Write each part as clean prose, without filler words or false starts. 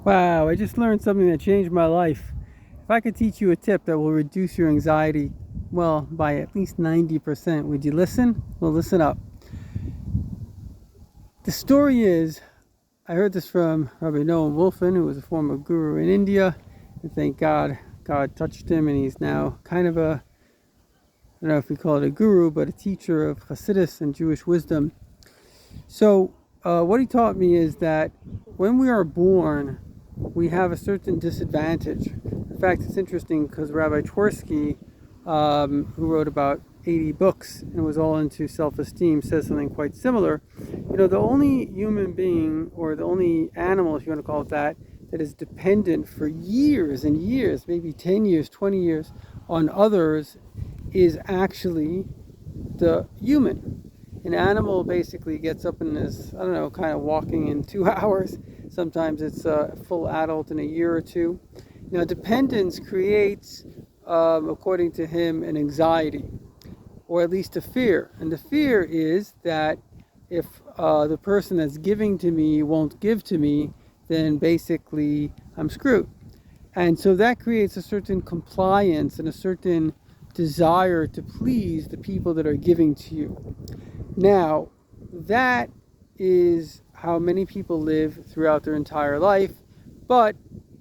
Wow, I just learned something that changed my life. If I could teach you a tip that will reduce your anxiety, well, by at least 90%, would you listen? Well, listen up. The story is, I heard this from Rabbi Noam Wolfman, who was a former guru in India, and thank God, God touched him, and he's now kind of I don't know if we call it a guru, but a teacher of Hasidus and Jewish wisdom. So, what he taught me is that when we are born, we have a certain disadvantage. In fact, it's interesting because Rabbi Twersky, who wrote about 80 books and was all into self-esteem, says something quite similar. You know, the only human being, or the only animal, if you want to call it that is dependent for years and years, maybe 10 years, 20 years, on others is actually the human. An animal basically gets up and is, I don't know, kind of walking in 2 hours. Sometimes it's a full adult in a year or two. Now, dependence creates, according to him, an anxiety, or at least a fear. And the fear is that if the person that's giving to me won't give to me, then basically I'm screwed. And so that creates a certain compliance and a certain desire to please the people that are giving to you. Now, that is how many people live throughout their entire life, but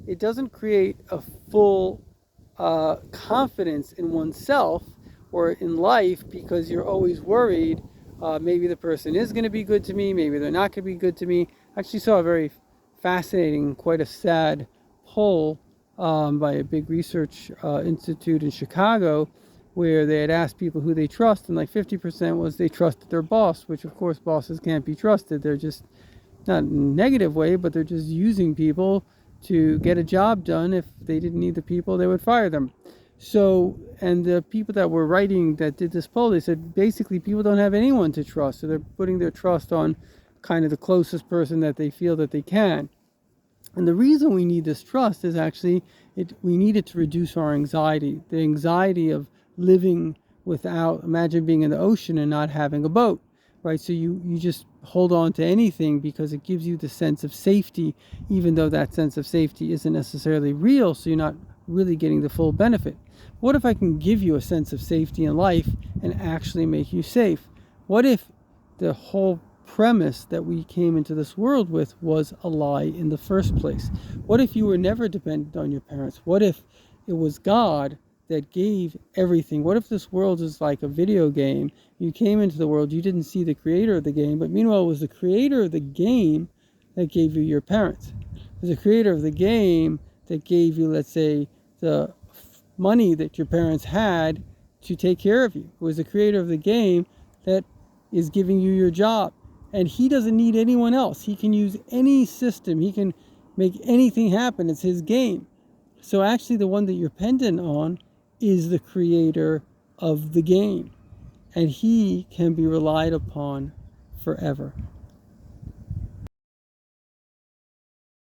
it doesn't create a full confidence in oneself or in life, because you're always worried, maybe the person is going to be good to me, maybe they're not going to be good to me. I actually saw a very fascinating, quite a sad poll by a big research institute in Chicago, where they had asked people who they trust, and like 50% was they trusted their boss, which of course bosses can't be trusted. They're just, not in a negative way, but they're just using people to get a job done. If they didn't need the people, they would fire them. So, and the people that were writing, that did this poll, they said basically people don't have anyone to trust, so they're putting their trust on kind of the closest person that they feel that they can. And the reason we need this trust is actually, we need it to reduce our anxiety. The anxiety of living without, imagine being in the ocean and not having a boat, right? So you just hold on to anything because it gives you the sense of safety, even though that sense of safety isn't necessarily real, so you're not really getting the full benefit. What if I can give you a sense of safety in life and actually make you safe? What if the whole premise that we came into this world with was a lie in the first place? What if you were never dependent on your parents? What if it was God that gave everything? What if this world is like a video game? You came into the world, you didn't see the creator of the game, but meanwhile it was the creator of the game that gave you your parents. It was the creator of the game that gave you, let's say, the money that your parents had to take care of you. It was the creator of the game that is giving you your job. And he doesn't need anyone else. He can use any system. He can make anything happen. It's his game. So actually the one that you're dependent on is the creator of the game. And he can be relied upon forever.